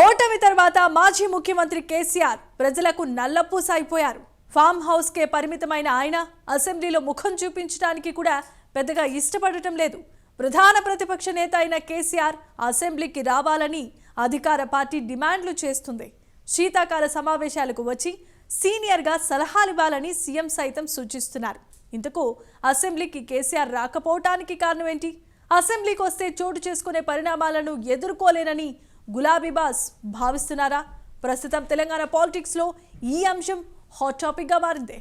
ఓటమి తర్వాత మాజీ ముఖ్యమంత్రి కేసీఆర్ ప్రజలకు నల్లపూస అయిపోయారు. ఫామ్ హౌస్ కే పరిమితమైన ఆయన అసెంబ్లీలో ముఖం చూపించడానికి కూడా పెద్దగా ఇష్టపడటం లేదు. ప్రధాన ప్రతిపక్ష నేత అయిన కేసీఆర్ అసెంబ్లీకి రావాలని అధికార పార్టీ డిమాండ్లు చేస్తుంది. శీతాకాల సమావేశాలకు వచ్చి సీనియర్గా సలహాలివ్వాలని సీఎం సైతం సూచిస్తున్నారు. ఇంతకు అసెంబ్లీకి కేసీఆర్ రాకపోవటానికి కారణం ఏంటి? అసెంబ్లీకి వస్తే చోటు చేసుకునే పరిణామాలను ఎదుర్కోలేనని గులాబీ బాస్ భావిస్తున్నారా? ప్రస్తుతం తెలంగాణ పాలిటిక్స్ లో ఈ అంశం హాట్ టాపిక్ గా మారింది.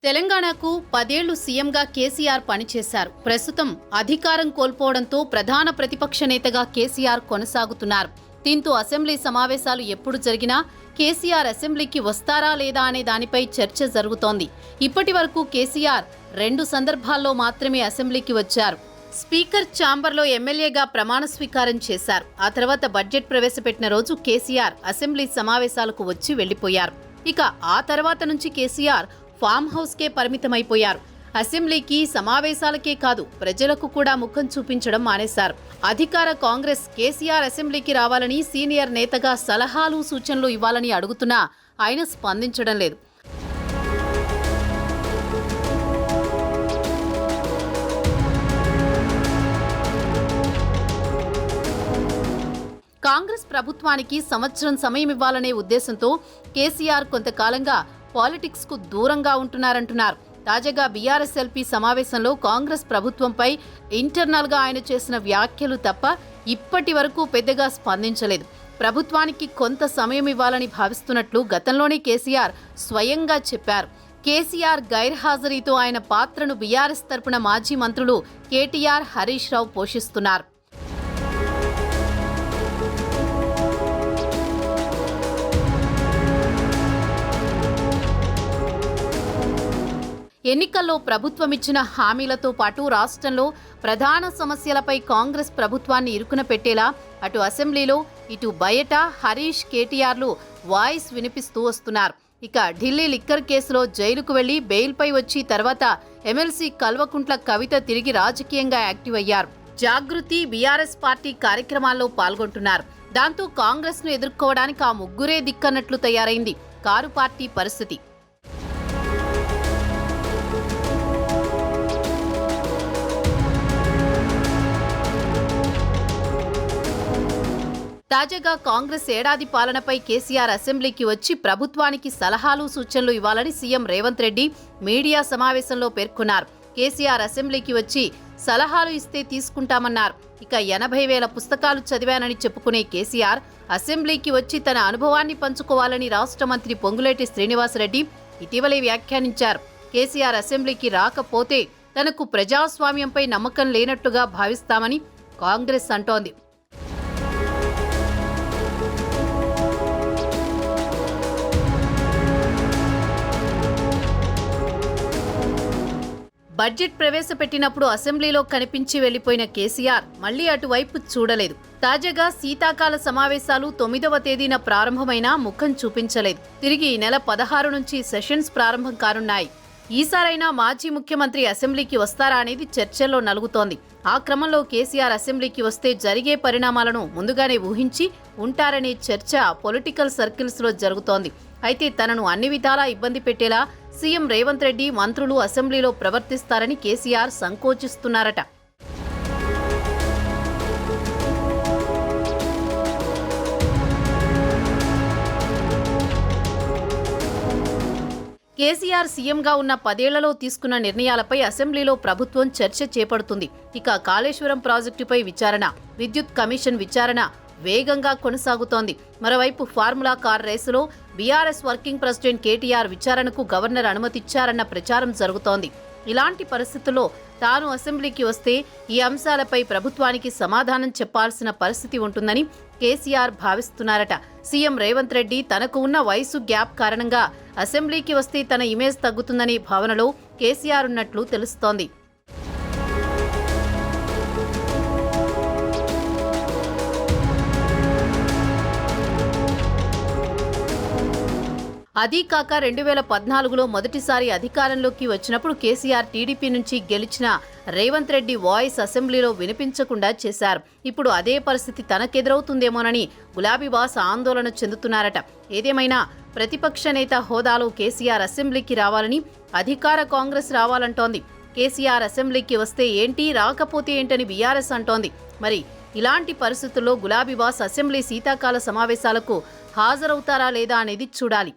తెలంగాణకు 10 ఏళ్లు సీఎంగా కేసీఆర్ పనిచేశారు. ప్రస్తుతం అధికారం కోల్పోవడంతో ప్రధాన ప్రతిపక్ష నేతగా కేసీఆర్ కొనసాగుతున్నారు. దీంతో అసెంబ్లీ సమావేశాలు ఎప్పుడు జరిగినా కేసీఆర్ అసెంబ్లీకి వస్తారా లేదా అనే దానిపై చర్చ జరుగుతోంది. ఇప్పటి వరకు కేసీఆర్ 2 సందర్భాల్లో మాత్రమే అసెంబ్లీకి వచ్చారు. స్పీకర్ ఛాంబర్లో ఎమ్మెల్యేగా ప్రమాణ స్వీకారం చేశారు. ఆ తర్వాత బడ్జెట్ ప్రవేశపెట్టిన రోజు కేసీఆర్ అసెంబ్లీ సమావేశాలకు వచ్చి వెళ్లిపోయారు. ఇక ఆ తర్వాత నుంచి కేసీఆర్ ఫామ్ హౌస్కే పరిమితమైపోయారు. అసెంబ్లీకి సమావేశాలకే కాదు ప్రజలకు కూడా ముఖం చూపించడం మానేశారు. అధికార కాంగ్రెస్ కేసీఆర్ అసెంబ్లీకి రావాలని సీనియర్ నేతగా సలహాలు సూచనలు ఇవ్వాలని అడుగుతున్నా ఆయన స్పందించడం లేదు. కాంగ్రెస్ ప్రభుత్వానికి సంవత్సరం సమయం ఇవ్వాలనే ఉద్దేశంతో కేసీఆర్ కొంతకాలంగా పాలిటిక్స్ కు దూరంగా ఉంటున్నారంటున్నారు. తాజాగా బీఆర్ఎస్ ఎల్పీ సమావేశంలో కాంగ్రెస్ ప్రభుత్వంపై ఇంటర్నల్ గా ఆయన చేసిన వ్యాఖ్యలు తప్ప ఇప్పటి వరకు పెద్దగా స్పందించలేదు. ప్రభుత్వానికి కొంత సమయం ఇవ్వాలని భావిస్తున్నట్లు గతంలోనే కేసీఆర్ స్వయంగా చెప్పారు. కేసీఆర్ గైర్హాజరీతో ఆయన పాత్రను బీఆర్ఎస్ తరపున మాజీ మంత్రులు కేటీఆర్, హరీష్ రావు పోషిస్తున్నారు. ఎన్నికల్లో ప్రభుత్వం ఇచ్చిన హామీలతో పాటు రాష్ట్రంలో ప్రధాన సమస్యలపై కాంగ్రెస్ ప్రభుత్వాన్ని ఇరుకున పెట్టేలా అటు అసెంబ్లీలో ఇటు బయట హరీష్, కేటీఆర్లు వాయిస్ వినిపిస్తూ వస్తున్నారు. ఇక ఢిల్లీ లిక్కర్ కేసులో జైలుకు వెళ్లి బెయిల్పై వచ్చి తర్వాత ఎమ్మెల్సీ కల్వకుంట్ల కవిత తిరిగి రాజకీయంగా యాక్టివ్ అయ్యారు. జాగృతి బీఆర్ఎస్ పార్టీ కార్యక్రమాల్లో పాల్గొంటున్నారు. దాంతో కాంగ్రెస్ ను ఎదుర్కోవడానికి ఆ ముగ్గురే దిక్కన్నట్లు తయారైంది కారు పార్టీ పరిస్థితి. తాజాగా కాంగ్రెస్ ఏడాది పాలనపై కేసీఆర్ అసెంబ్లీకి వచ్చి ప్రభుత్వానికి సలహాలు సూచనలు ఇవ్వాలని సీఎం రేవంత్ రెడ్డి మీడియా సమావేశంలో పేర్కొన్నారు. కేసీఆర్ అసెంబ్లీకి వచ్చి సలహాలు ఇస్తే తీసుకుంటామన్నారు. ఇక 80,000 పుస్తకాలు చదివానని చెప్పుకునే కేసీఆర్ అసెంబ్లీకి వచ్చి తన అనుభవాన్ని పంచుకోవాలని రాష్ట్ర మంత్రి పొంగులేటి శ్రీనివాసరెడ్డి ఇటీవలే వ్యాఖ్యానించారు. కేసీఆర్ అసెంబ్లీకి రాకపోతే తనకు ప్రజాస్వామ్యంపై నమ్మకం లేనట్టుగా భావిస్తామని కాంగ్రెస్ అంటోంది. బడ్జెట్ ప్రవేశపెట్టినప్పుడు అసెంబ్లీలో కనిపించి వెళ్లిపోయిన కేసీఆర్ మళ్లీ అటువైపు చూడలేదు. తాజాగా శీతాకాల సమావేశాలు 9వ తేదీన ప్రారంభమైనా ముఖం చూపించలేదు. తిరిగి ఈ నెల 16 నుంచి సెషన్స్ ప్రారంభం కానున్నాయి. ఈసారైనా మాజీ ముఖ్యమంత్రి అసెంబ్లీకి వస్తారా అనేది చర్చల్లో నలుగుతోంది. ఆ క్రమంలో కేసీఆర్ అసెంబ్లీకి వస్తే జరిగే పరిణామాలను ముందుగానే ఊహించి ఉంటారనే చర్చ పొలిటికల్ సర్కిల్స్ లో జరుగుతోంది. అయితే తనను అన్ని విధాలా ఇబ్బంది పెట్టేలా సీఎం రేవంత్ రెడ్డి, మంత్రులు అసెంబ్లీలో ప్రవర్తిస్తారని కేసీఆర్ సంకోచిస్తున్నారట. కేసీఆర్ సీఎంగా ఉన్న 10 ఏళ్లలో తీసుకున్న నిర్ణయాలపై అసెంబ్లీలో ప్రభుత్వం చర్చ చేపడుతుంది. ఇక కాళేశ్వరం ప్రాజెక్టుపై విచారణ, విద్యుత్ కమిషన్ విచారణ వేగంగా కొనసాగుతోంది. మరోవైపు ఫార్ములా కార్ రేసులో బీఆర్ఎస్ వర్కింగ్ ప్రెసిడెంట్ కేటీఆర్ విచారణకు గవర్నర్ అనుమతిచ్చారన్న ప్రచారం జరుగుతోంది. ఇలాంటి పరిస్థితుల్లో తాను అసెంబ్లీకి వస్తే ఈ అంశాలపై ప్రభుత్వానికి సమాధానం చెప్పాల్సిన పరిస్థితి ఉంటుందని కేసీఆర్ భావిస్తున్నారట. సీఎం రేవంత్ రెడ్డి తనకు ఉన్న వయసు గ్యాప్ కారణంగా అసెంబ్లీకి వస్తే తన ఇమేజ్ తగ్గుతుందనే భావనలో కేసీఆర్ ఉన్నట్లు తెలుస్తోంది. అదీ కాక 2014లో మొదటిసారి అధికారంలోకి వచ్చినప్పుడు కేసీఆర్ టీడీపీ నుంచి గెలిచిన రేవంత్ రెడ్డి వాయిస్ అసెంబ్లీలో వినిపించకుండా చేశారు. ఇప్పుడు అదే పరిస్థితి తనకెదురవుతుందేమోనని గులాబీ బాస్ ఆందోళన చెందుతున్నారట. ఏదేమైనా ప్రతిపక్ష నేత హోదాలో కేసీఆర్ అసెంబ్లీకి రావాలని అధికార కాంగ్రెస్ రావాలంటోంది. కేసీఆర్ అసెంబ్లీకి వస్తే ఏంటి, రాకపోతే ఏంటని బీఆర్ఎస్ అంటోంది. మరి ఇలాంటి పరిస్థితుల్లో గులాబీ బాస్ అసెంబ్లీ శీతాకాల సమావేశాలకు హాజరవుతారా లేదా అనేది చూడాలి.